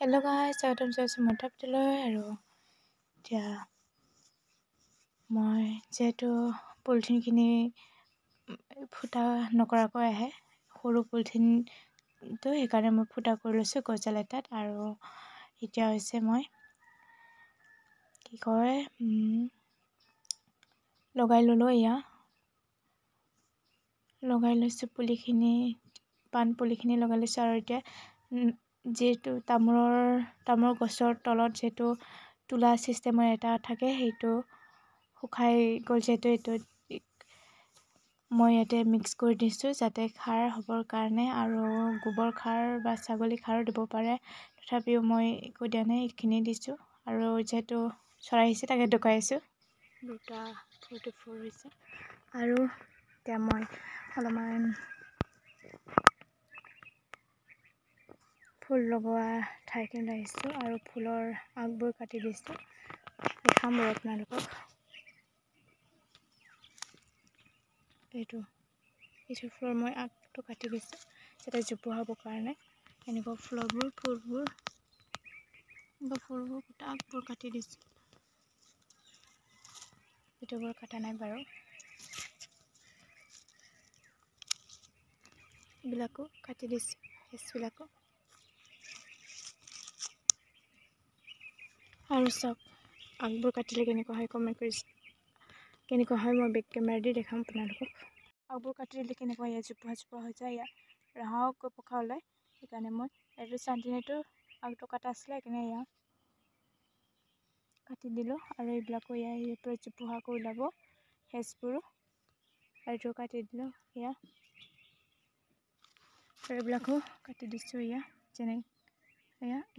Hello' guys, স্বাগতম জনাইছোঁ মন্ত্ৰ পাতিলৈ। আৰু এতিয়া মই যিহেতু পলিথিনখিনি ফুটা নকৰাকৈ আহে সৰু পলিথিনটো, সেইকাৰণে মই ফুটা কৰি লৈছোঁ গজাল এটাত। আৰু এতিয়া হৈছে মই লগাই ল'লোঁ। এয়া লগাই লৈছোঁ পাণ পুলিখিনি লগাই লৈছোঁ। আৰু এতিয়া যিহেতু তামোলৰ গছৰ তলত যিহেতু তোলা ছিষ্টেমৰ এটা থাকে, সেইটো শুকাই গ'ল যিহেতু এইটো মই ইয়াতে মিক্স কৰি দিছোঁ যাতে খাৰ হ'বৰ কাৰণে, আৰু গোবৰ খাৰ বা ছাগলী খাৰো দিব পাৰে। তথাপিও মই একো দিয়া নাই, এইখিনি দিছোঁ। আৰু যিহেতু চৰাই আহিছে তাকে ডকাইছোঁ। 2:44 হৈছে। আৰু এতিয়া মই অলপমান ফুল লগোৱা ঠাইখিনি আহিছোঁ আৰু ফুলৰ আগবোৰ কাটি দিছোঁ। দেখাম বাৰু আপোনালোকক। এইটো ফুলৰ মই আগটো কাটি দিছোঁ যাতে জোপোহা হ'বৰ কাৰণে। এনেকুৱা ফুলবোৰ গোটা আগবোৰ কাটি দিছোঁ। ভিতৰবোৰ কটা নাই বাৰু। এইবিলাকো কাটি দিছোঁ, হেচবিলাকো। আৰু চাওক আগবোৰ কাটিলে কেনেকুৱা হয়, কমেণ্ট কৰিছে। কেনেকুৱা হয় মই বেক কেমেৰা দি দেখাম আপোনালোকক। আগবোৰ কাটি দিলে কেনেকুৱা ইয়াত জোপোহা হৈ যায়, ইয়াত ৰাহক পকা ওলায়। সেইকাৰণে মই এইটো চান্টিনেটোৰ আগটো কাটা আছিলে, সেইকাৰণে ইয়াত কাটি দিলোঁ। আৰু এইবিলাকো ইয়াৰ পৰা জোপোহাকৈ ওলাব হেচবোৰো, আৰু এইটো কাটি দিলোঁ। আৰু এইবিলাকো কাটি দিছোঁ।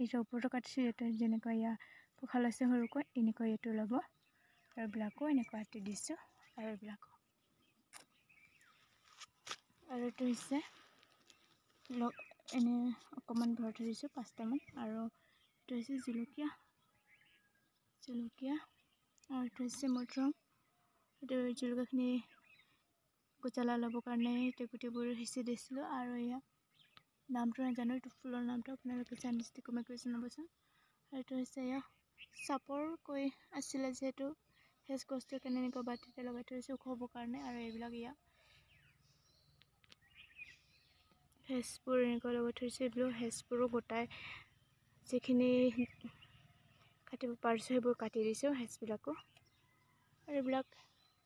এইটো ওপৰতো কাটিছোঁ। এইটো যেনেকুৱা পোখা লৈছে সৰুকৈ, এনেকৈ এইটো ওলাব। আৰু এইবিলাকো এনেকুৱা কাটি দিছোঁ। আৰু এইটো হৈছে এনে অকণমান ভৰাই থৈ দিছোঁ 5টামান। আৰু এইটো হৈছে জলকীয়া, আৰু এইটো হৈছে মধুৰিআম। এইটো জলকীয়াখিনি গোটালা ল'বৰ কাৰণে এইটো গুটিবোৰ সিঁচি দিছিলোঁ। আৰু নামটো নাজানো, এইটো ফুলৰ নামটো আপোনালোকে জানিছে কমেণ্ট কৰি জনাবচোন। আৰু এইটো হৈছে চাপৰকৈ আছিলে, যিহেতু সেচ গছটো কাৰণে এনেকুৱা বাটিতে লগাই থৈছোঁ ওখ হ'বৰ কাৰণে। আৰু এইবিলাক হেচবোৰ এনেকুৱা লগাই থৈছোঁ। এইবিলাক হেচবোৰো গোটাই যিখিনি কাটিব পাৰিছোঁ সেইবোৰ কাটি দিছোঁ, হেচবিলাকো। আৰু এইবিলাক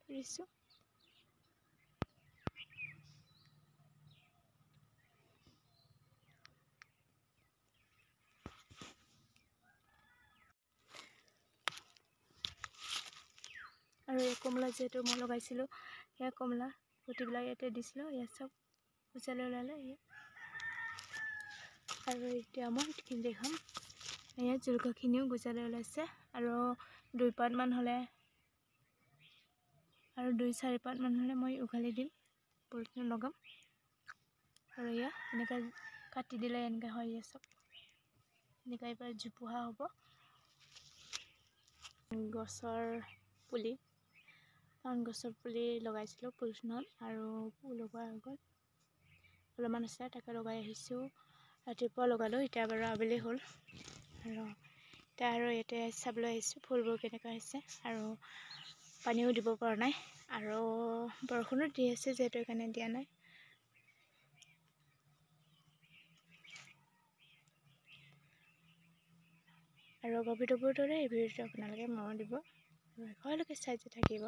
দিছোঁ। আৰু এই কমলা যিহেতু মই লগাইছিলোঁ, সেয়া কমলা গুটিবিলাক ইয়াতে দিছিলোঁ। ইয়াত চব গুচালে ওলালে। আৰু এতিয়া মই এইখিনি দেখাম। ইয়াত জলকীয়াখিনিও গুচালে ওলাইছে। আৰু 2 পাতমান হ'লে, আৰু 2-4 পাতমান হ'লে মই উঘালি দিম, পলিথিনত লগাম। আৰু এনেকৈ কাটি দিলে এনেকৈ হয়। চব এনেকৈ এইবাৰ জোপোহা হ'ব। গছৰ পুলি লগাইছিলোঁ পলিথিনত, আৰু লগোৱাৰ আগত অলপমান আছে তাকে লগাই আহিছোঁ। ৰাতিপুৱা লগালোঁ, এতিয়া বাৰু আবেলি হ'ল। আৰু এতিয়া ইয়াতে চাবলৈ আহিছোঁ ফুলবোৰ কেনেকুৱা হৈছে। আৰু পানীও দিব পৰা নাই, আৰু বৰষুণো দি আছে যিহেতু সেইকাৰণে দিয়া নাই। আৰু ভিডিঅ'বোৰৰ দৰে এই ভিডিঅ'টো আপোনালোকে মৰম দিব, শেষলৈকে চাই থাকিব।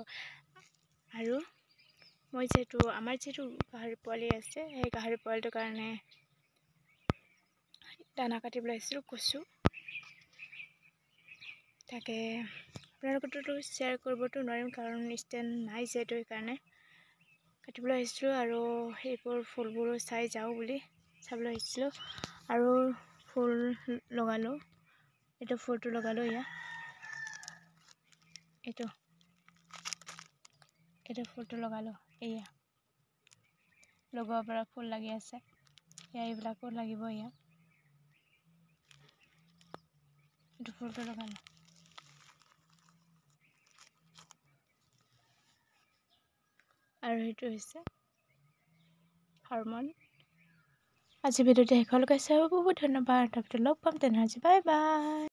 আৰু আমাৰ যিহেতু গাহৰি পোৱালি আছে, সেই গাহৰি পোৱালিটোৰ কাৰণে দানা কাটিবলৈ আহিছিলোঁ, কচু। তাকে আপোনালোকতো শ্বেয়াৰ কৰিবতো নোৱাৰিম, কাৰণ ষ্টেণ্ড নাই যিহেতু সেইকাৰণে কাটিবলৈ আহিছিলোঁ। আৰু সেইবোৰ ফুলবোৰো চাই যাওঁ বুলি চাবলৈ আহিছিলোঁ। আৰু ফুল লগালোঁ, এইটো ফুলটো লগালোঁ। এইটো ফুলটো লগালোঁ। লগোৱাৰ পৰা ফুল লাগি আছে। এইবিলাকো লাগিব। এইটো ফুলটো লগালোঁ। আৰু সেইটো হৈছে হৰমন। আজি ভিডিঅ'টো শেষলৈকে চাই বহুত বহুত ধন্যবাদ। তাৰপিছত লগ পাম তেনেহ'লে আজি বাই বাই।